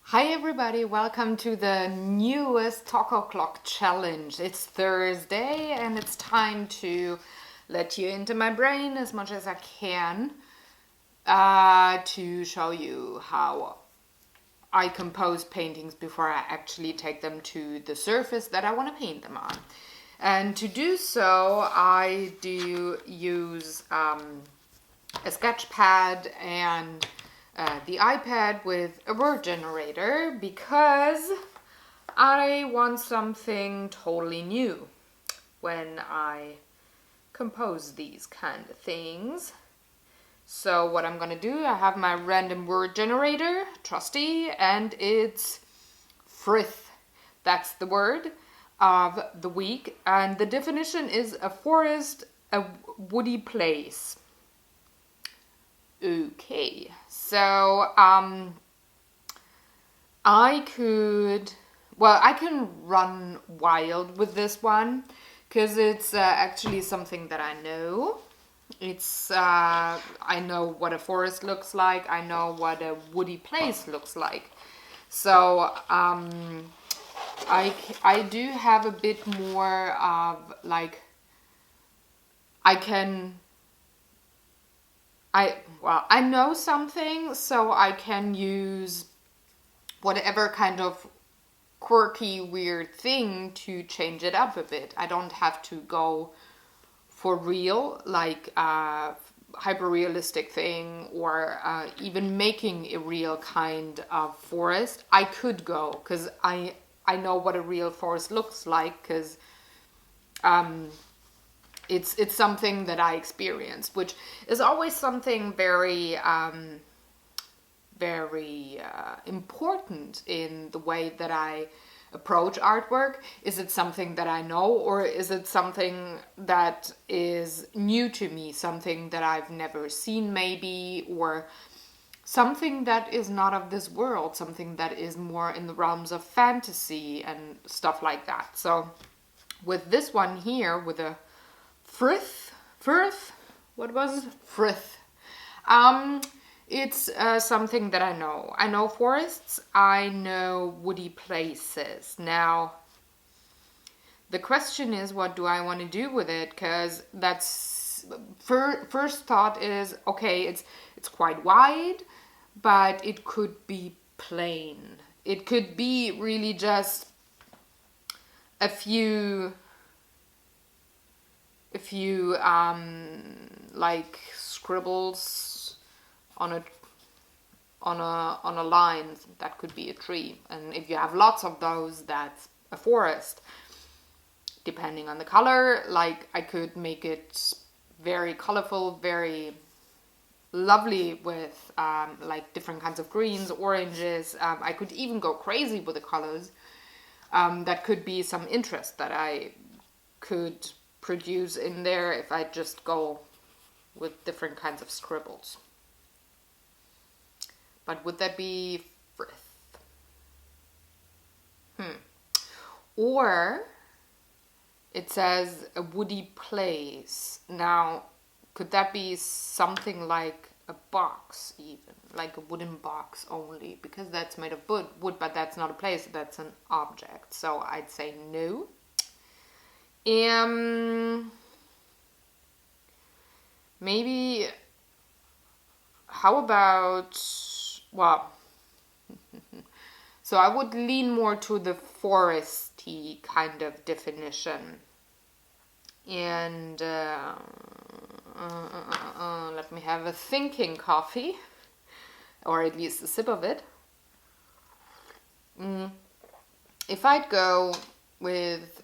Hi everybody, welcome to the newest Talk-ohhh-Challenge. It's Thursday and it's time to let you into my brain as much as I can to show you how I compose paintings before I actually take them to the surface that I want to paint them on. And to do so, I do use a sketch pad and the iPad with a word generator because I want something totally new when I compose these kind of things. So what I'm gonna do, I have my random word generator, trusty, and it's Frith. That's the word of the week, and the definition is a forest, a woody place. Okay, so I can run wild with this one because it's actually something that I know. I know what a forest looks like. I know what a woody place looks like. So I do have a bit more of like I know something, so I can use whatever kind of quirky, weird thing to change it up a bit. I don't have to go for real, like a hyper-realistic thing or even making a real kind of forest. I could go, because I know what a real forest looks like, because it's something that I experienced, which is always something very important in the way that I approach artwork. Is it something that I know, or is it something that is new to me, something that I've never seen maybe, or something that is not of this world, something that is more in the realms of fantasy and stuff like that. So with this one here, with a Frith, what was it? Frith. It's something that I know. I know forests, I know woody places. Now, the question is, what do I want to do with it? Because that's, first thought is, okay, it's quite wide, but it could be plain. It could be really just a few like scribbles on a line. That could be a tree, and if you have lots of those, that's a forest. Depending on the color, like I could make it very colorful, very lovely with like different kinds of greens, oranges. I could even go crazy with the colors. That could be some interest that I could produce in there if I just go with different kinds of scribbles. But would that be Frith? Or it says a woody place. Now, could that be something like a box even? Like a wooden box only? Because that's made of wood, but that's not a place, that's an object. So I'd say no. Maybe, how about, well, so I would lean more to the foresty kind of definition. And let me have a thinking coffee, or at least a sip of it. If I'd go with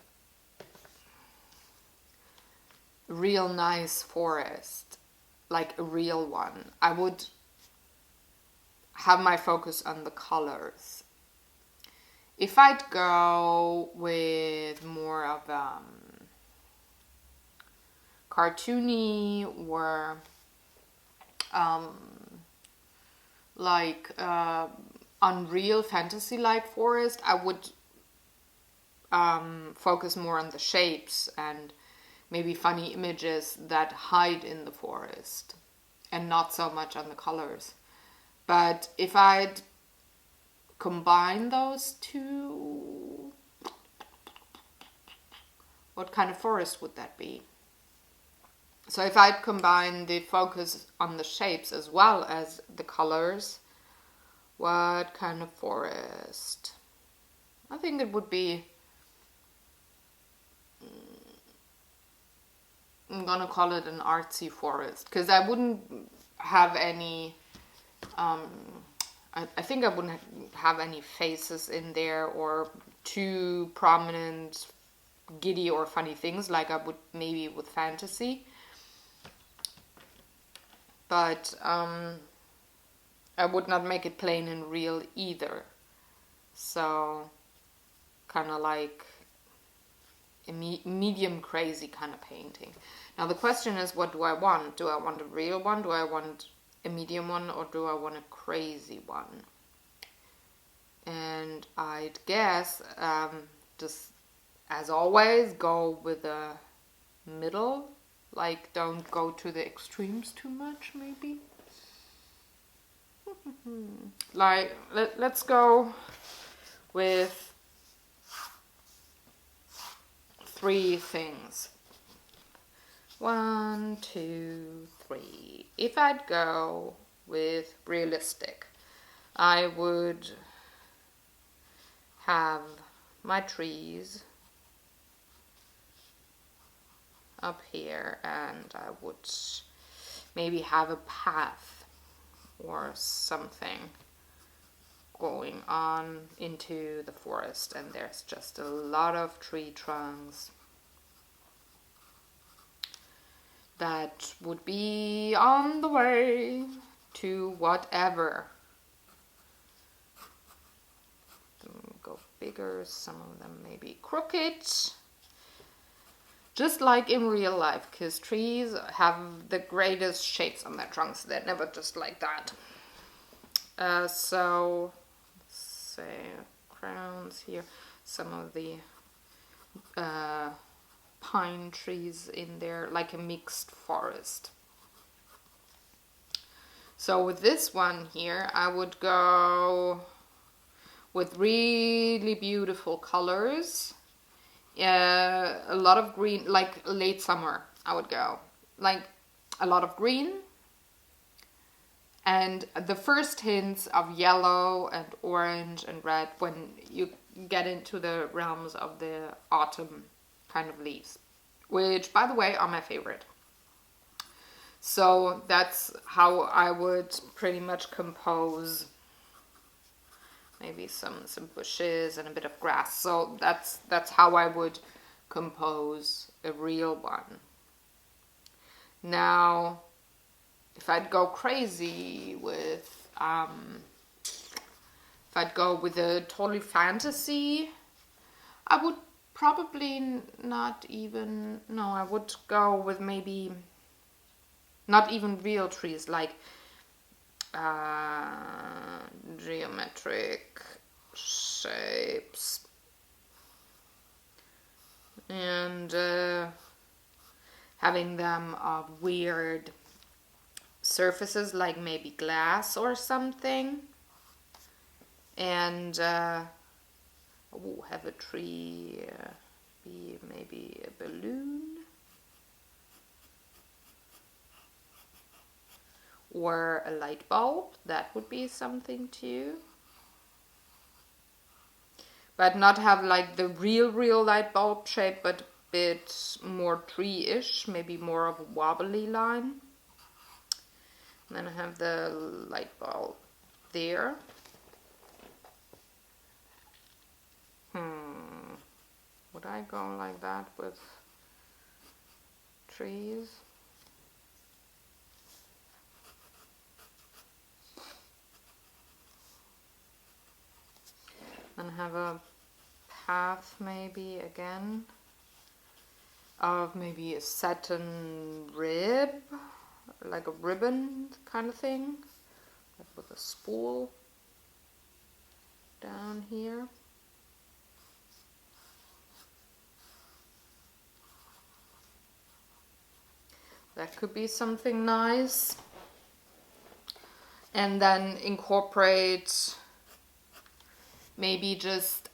real nice forest, like a real one, I would have my focus on the colors. If I'd go with more of cartoony or like unreal fantasy-like forest, I would focus more on the shapes and maybe funny images that hide in the forest and not so much on the colors. But if I'd combine those two, what kind of forest would that be? So if I'd combine the focus on the shapes as well as the colors, what kind of forest? I think it would be, I'm gonna call it an artsy forest, because I wouldn't have any, I think I wouldn't have any faces in there or too prominent giddy or funny things like I would maybe with fantasy. But I would not make it plain and real either. So kind of like a medium crazy kind of painting. Now the question is, what do I want? Do I want a real one? Do I want a medium one? Or do I want a crazy one? And I'd guess, just as always, go with a middle. Like, don't go to the extremes too much, maybe. Like, let's go with 3 things. 1, 2, 3. If I'd go with realistic, I would have my trees up here, and I would maybe have a path or something going on into the forest, and there's just a lot of tree trunks that would be on the way to whatever. Go bigger, some of them may be crooked, just like in real life, because trees have the greatest shapes on their trunks. They're never just like that. So, let's say crowns here, some of the pine trees in there, like a mixed forest. So with this one here, I would go with really beautiful colors. A lot of green, like late summer, I would go. Like a lot of green. And the first hints of yellow and orange and red when you get into the realms of the autumn kind of leaves. Which, by the way, are my favorite. So that's how I would pretty much compose maybe some bushes and a bit of grass. So that's how I would compose a real one. Now, if I'd go crazy with, if I'd go with a totally fantasy, I would probably not even, no, I would go with maybe not even real trees, like geometric shapes and having them of weird surfaces, like maybe glass or something, and have a tree be maybe a balloon or a light bulb. That would be something too. But not have like the real light bulb shape, but a bit more tree-ish, maybe more of a wobbly line. And then I have the light bulb there. Would I go like that with trees? Then have a path maybe again of maybe a satin rib, like a ribbon kind of thing, like with a spool down here. That could be something nice. And then incorporate maybe just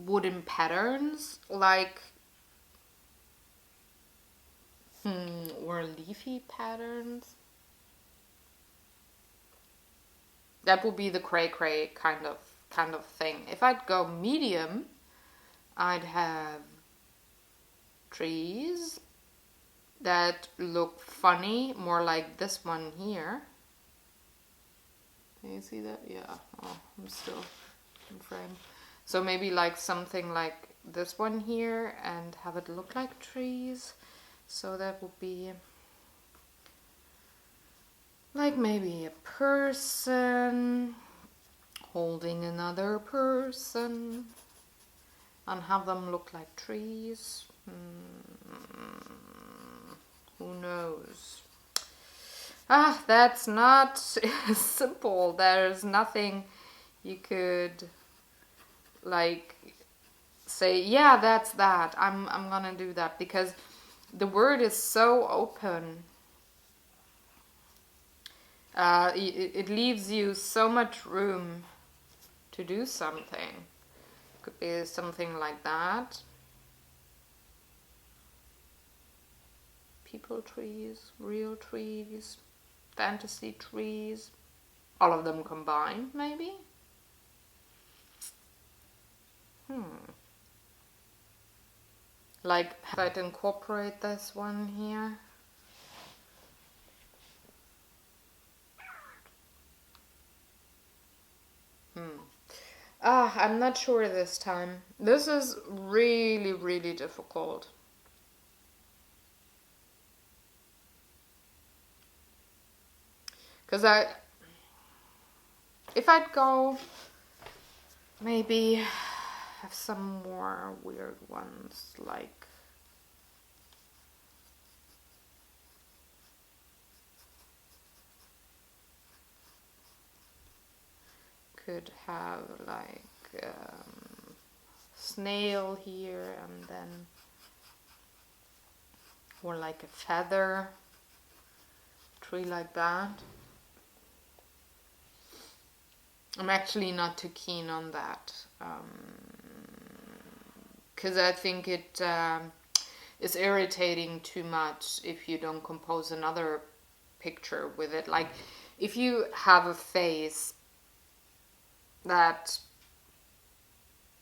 wooden patterns, like or leafy patterns. That would be the cray kind of thing. If I'd go medium, I'd have trees that look funny, more like this one here. Can you see that? Yeah. Oh, I'm still in frame. So maybe like something like this one here and have it look like trees. So that would be like maybe a person holding another person and have them look like trees. Who knows? That's not simple. There's nothing you could like say, yeah, that's that. I'm gonna do that, because the word is so open. It leaves you so much room to do something. Could be something like that. People trees, real trees, fantasy trees, all of them combined, maybe? Like, I'd incorporate this one here. I'm not sure this time. This is really, really difficult. Because if I'd go, maybe have some more weird ones, like could have like snail here, and then or like a feather tree like that. I'm actually not too keen on that, because I think it is irritating too much if you don't compose another picture with it. Like if you have a face that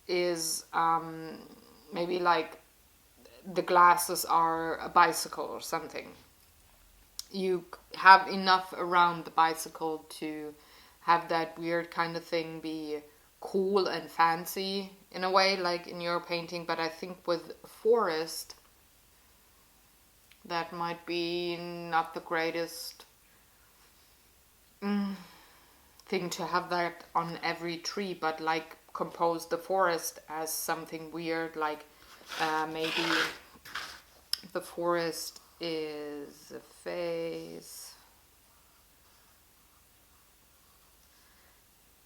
is maybe like the glasses are a bicycle or something, you have enough around the bicycle to have that weird kind of thing be cool and fancy in a way, like in your painting. But I think with forest, that might be not the greatest thing to have that on every tree, but like compose the forest as something weird, like maybe the forest is a face.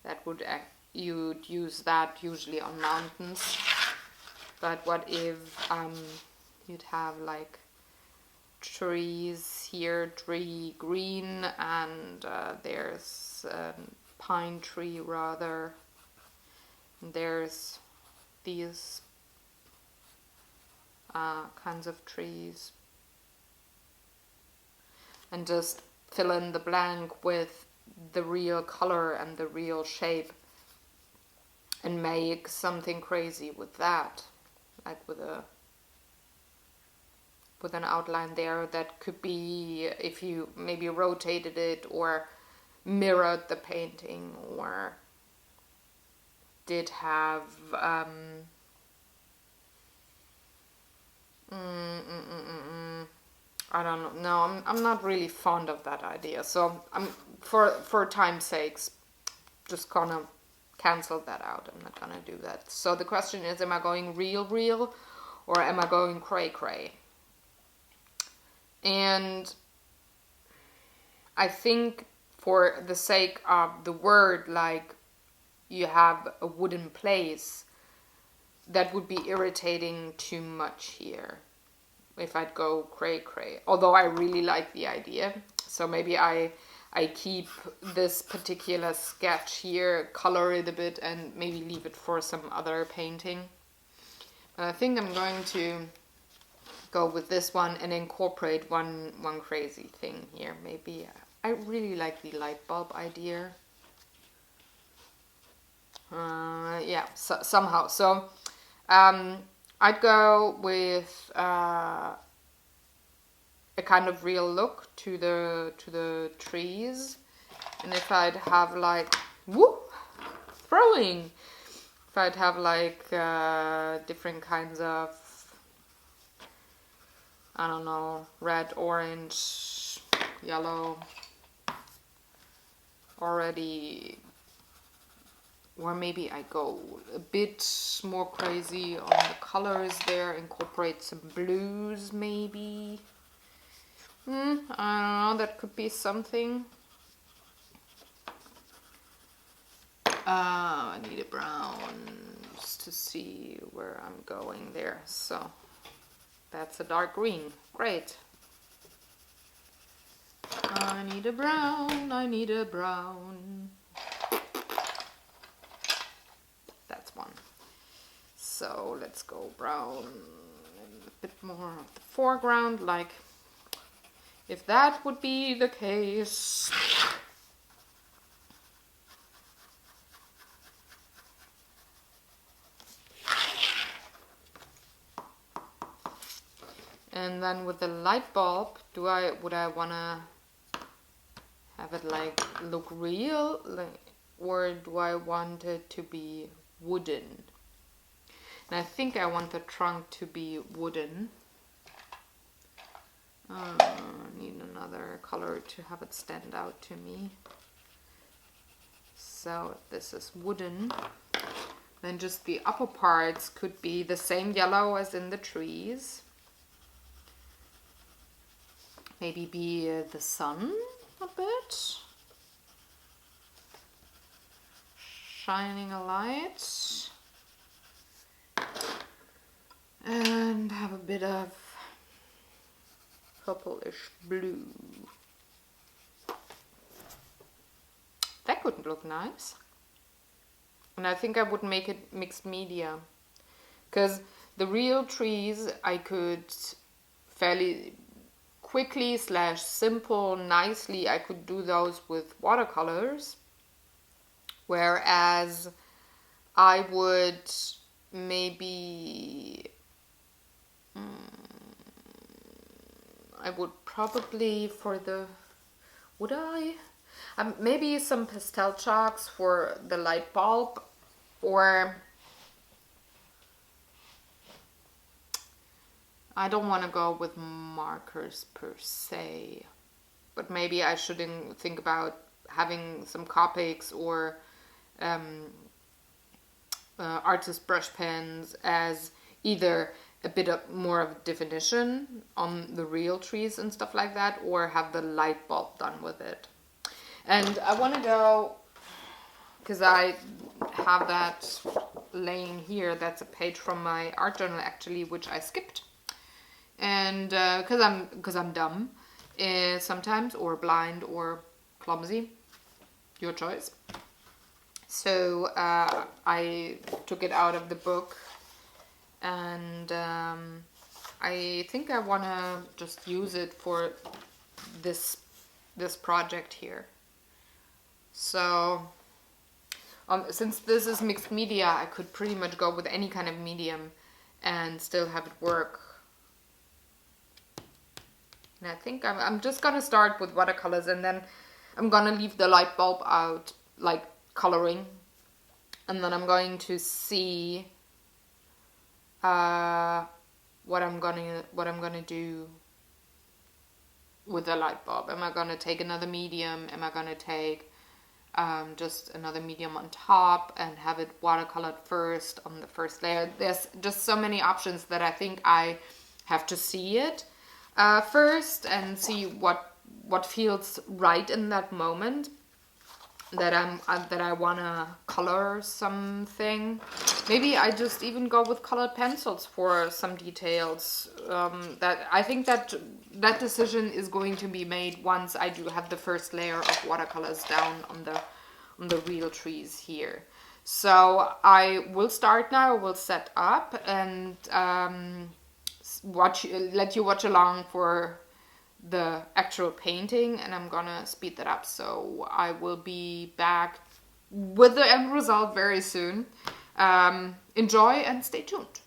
That would you'd use that usually on mountains. But what if you'd have like trees here, tree green, and there's a pine tree rather. And there's these kinds of trees. And just fill in the blank with the real color and the real shape, and make something crazy with that, like with an outline there that could be, if you maybe rotated it or mirrored the painting, or did have I don't know. I'm not really fond of that idea. So I'm for time's sakes just gonna cancel that out. I'm not gonna do that. So the question is, am I going real, or am I going cray? And I think for the sake of the word, like you have a wooden place, that would be irritating too much here if I'd go cray. Although I really like the idea. So maybe I I keep this particular sketch here, color it a bit, and maybe leave it for some other painting. But I think I'm going to go with this one and incorporate one crazy thing here. Maybe I really like the light bulb idea. Yeah, so, somehow. So I'd go with a kind of real look to the trees, and if I'd have like throwing, if I'd have like different kinds of, I don't know, red, orange, yellow, already. Or maybe I go a bit more crazy on the colors there, incorporate some blues maybe. I don't know, that could be something. I need a brown just to see where I'm going there. So that's a dark green, great. I need a brown, I need a brown. One. So let's go brown and a bit more of the foreground, like if that would be the case. And then with the light bulb, would I wanna have it like look real, or do I want it to be wooden? And I think I want the trunk to be wooden. Need another color to have it stand out to me. So if this is wooden, then just the upper parts could be the same yellow as in the trees. Maybe be the sun a bit. Shining a light, and have a bit of purplish blue. That could look nice. And I think I would make it mixed media, because the real trees I could fairly quickly / simple, nicely, I could do those with watercolors. Whereas I would maybe, I would probably for the, would I? Maybe some pastel chalks for the light bulb, or I don't want to go with markers per se, but maybe I shouldn't think about having some Copics or artist brush pens as either a bit more of definition on the real trees and stuff like that, or have the light bulb done with it. And I want to go, because I have that laying here, that's a page from my art journal actually, which I skipped, and because I'm dumb sometimes, or blind, or clumsy, your choice. So I took it out of the book, and I think I want to just use it for this project here. So since this is mixed media, I could pretty much go with any kind of medium and still have it work. And I think I'm just gonna start with watercolors, and then I'm gonna leave the light bulb out, like coloring, and then I'm going to see what I'm gonna do with the light bulb. Am I gonna take another medium? Am I gonna take just another medium on top and have it watercolored first on the first layer? There's just so many options that I think I have to see it first and see what feels right in that moment. that I wanna color something. Maybe I just even go with colored pencils for some details. That I think that decision is going to be made once I do have the first layer of watercolors down on the real trees here. So I will start now. I will set up and let you watch along for the actual painting, and I'm gonna speed that up, so I will be back with the end result very soon. Enjoy and stay tuned.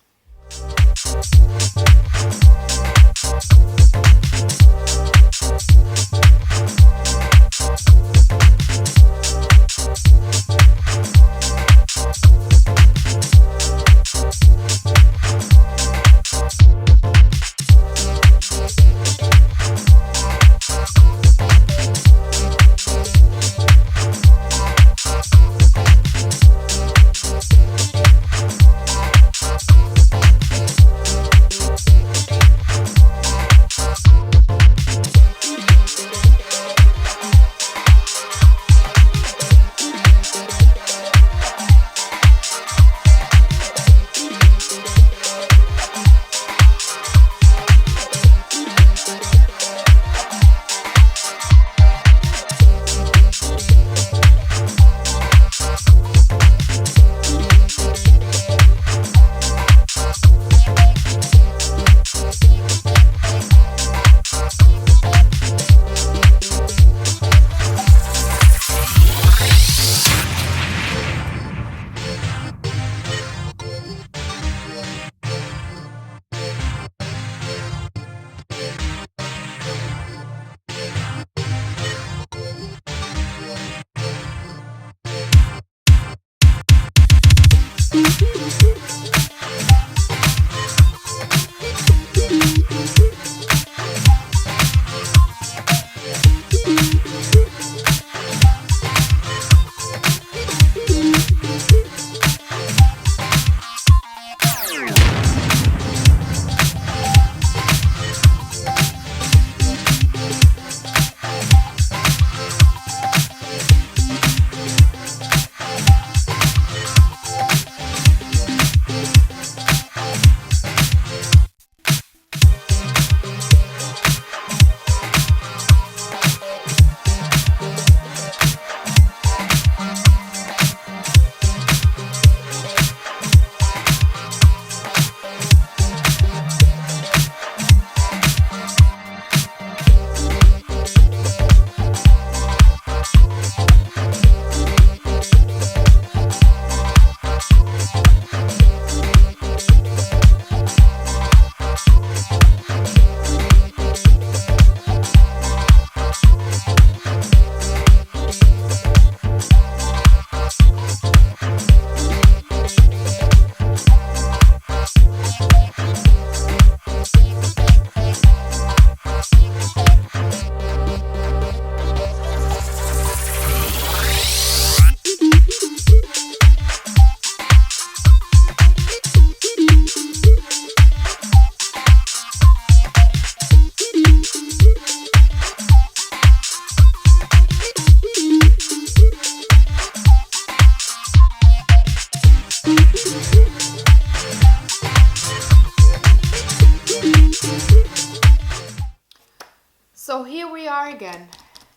So here we are again.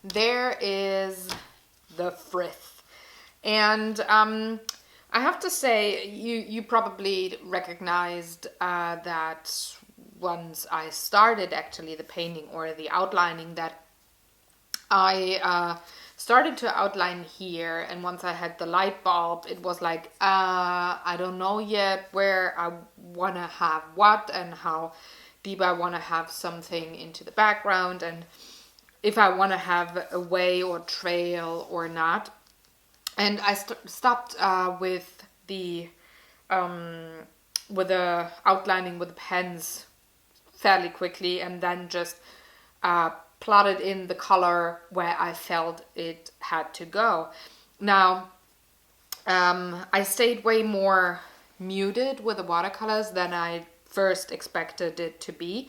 There is the Frith. And I have to say, you probably recognized that once I started actually the painting or the outlining, that I started to outline here, and once I had the light bulb, it was like, I don't know yet where I want to have what and how deep I want to have something into the background, and if I want to have a way or trail or not. And I stopped with the outlining with the pens fairly quickly, and then just plotted in the color where I felt it had to go. Now, I stayed way more muted with the watercolors than I first expected it to be.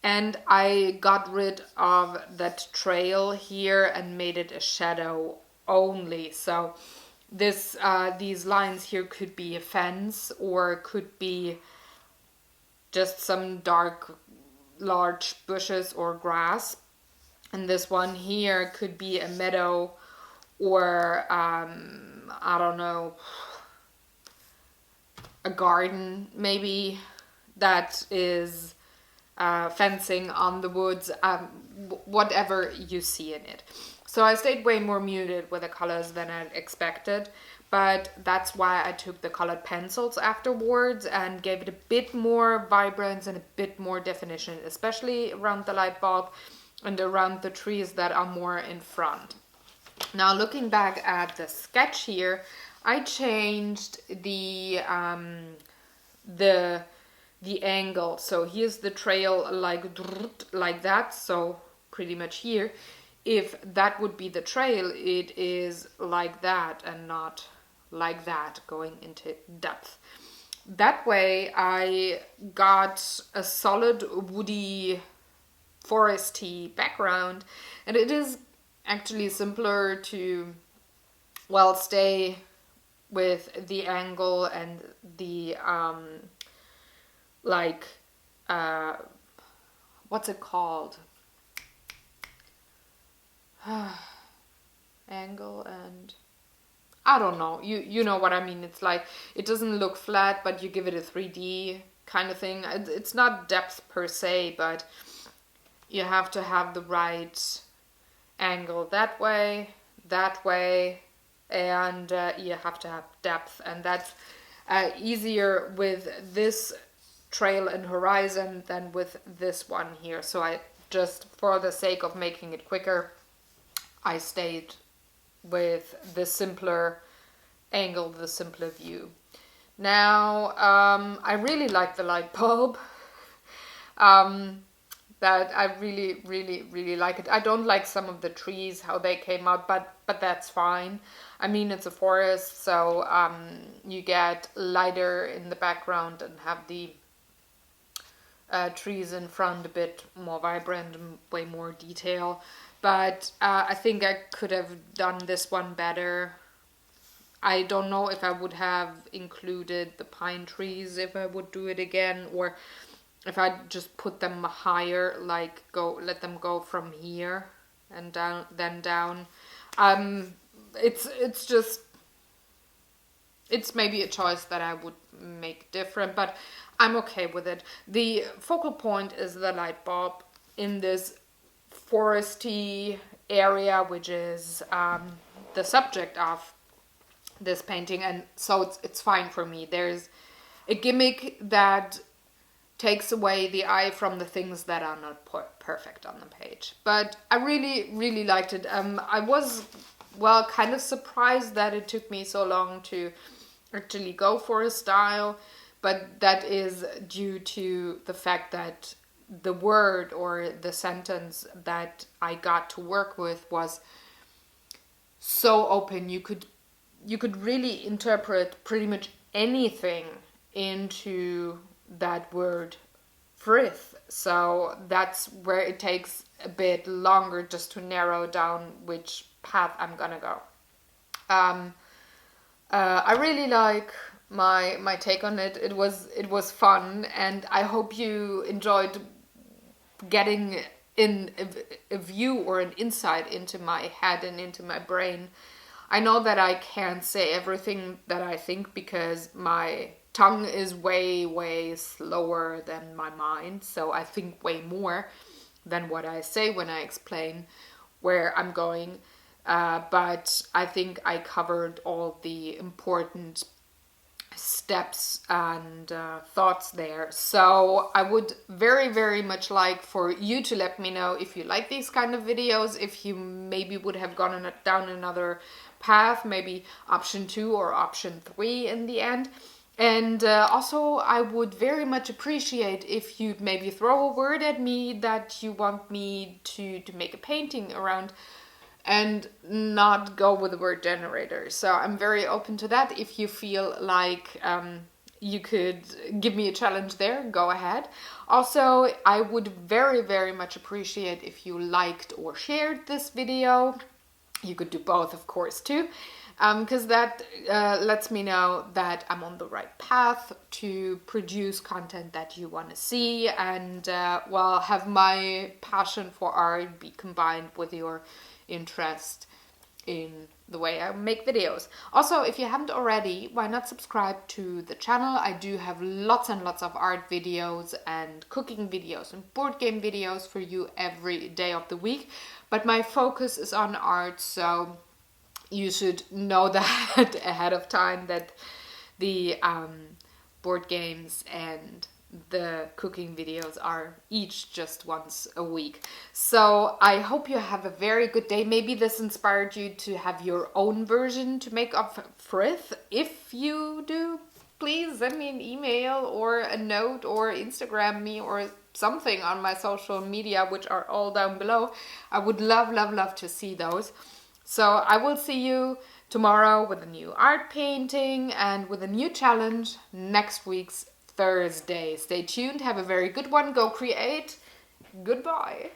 And I got rid of that trail here and made it a shadow only. So this these lines here could be a fence, or could be just some dark large bushes or grass. And this one here could be a meadow, or I don't know, a garden maybe that is fencing on the woods, whatever you see in it. So I stayed way more muted with the colors than I expected, but that's why I took the colored pencils afterwards and gave it a bit more vibrance and a bit more definition, especially around the light bulb and around the trees that are more in front. Now looking back at the sketch here, I changed the angle. So here's the trail like that, so pretty much here. If that would be the trail, it is like that and not like that, going into depth. That way I got a solid woody foresty background, and it is actually simpler to, well, stay with the angle and the what's it called? Angle and I don't know. You know what I mean. It's like it doesn't look flat, but you give it a 3D kind of thing. It's not depth per se, but you have to have the right angle that way, and you have to have depth, and that's easier with this trail and horizon than with this one here. So I just, for the sake of making it quicker, I stayed with the simpler angle, the simpler view. Now, I really like the light bulb. That I really like it. I don't like some of the trees, how they came out, but that's fine. I mean, it's a forest, so you get lighter in the background and have the trees in front a bit more vibrant and way more detail. But I think I could have done this one better. I don't know if I would have included the pine trees if I would do it again, or if I just put them higher, like let them go from here and down, then down. It's just, it's maybe a choice that I would make different, but I'm okay with it. The focal point is the light bulb in this foresty area, which is the subject of this painting, and so it's fine for me. There's a gimmick that takes away the eye from the things that are not perfect on the page. But I really liked it. I was, well, kind of surprised that it took me so long to actually go for a style, but that is due to the fact that the word or the sentence that I got to work with was so open. You could really interpret pretty much anything into that word Frith. So that's where it takes a bit longer just to narrow down which path I'm gonna go. I really like my take on it. It was fun, and I hope you enjoyed getting in a view or an insight into my head and into my brain. I know that I can't say everything that I think because my tongue is way slower than my mind, so I think way more than what I say when I explain where I'm going. But I think I covered all the important steps and thoughts there. So I would very much like for you to let me know if you like these kind of videos, if you maybe would have gone down another path, maybe option 2 or option 3 in the end. And also I would very much appreciate if you'd maybe throw a word at me that you want me to make a painting around, and not go with the word generator. So I'm very open to that. If you feel like you could give me a challenge there, go ahead. Also, I would very much appreciate if you liked or shared this video. You could do both, of course, too, because that lets me know that I'm on the right path to produce content that you want to see, and well, have my passion for art be combined with your interest in the way I make videos. Also, if you haven't already, why not subscribe to the channel? I do have lots and lots of art videos and cooking videos and board game videos for you every day of the week. But my focus is on art, so you should know that ahead of time, that the board games and the cooking videos are each just once a week. So I hope you have a very good day. Maybe this inspired you to have your own version to make of Frith. If you do, please send me an email or a note or Instagram me or something on my social media, which are all down below. I would love to see those. So I will see you tomorrow with a new art painting and with a new challenge next week's Thursday. Stay tuned. Have a very good one. Go create. Goodbye.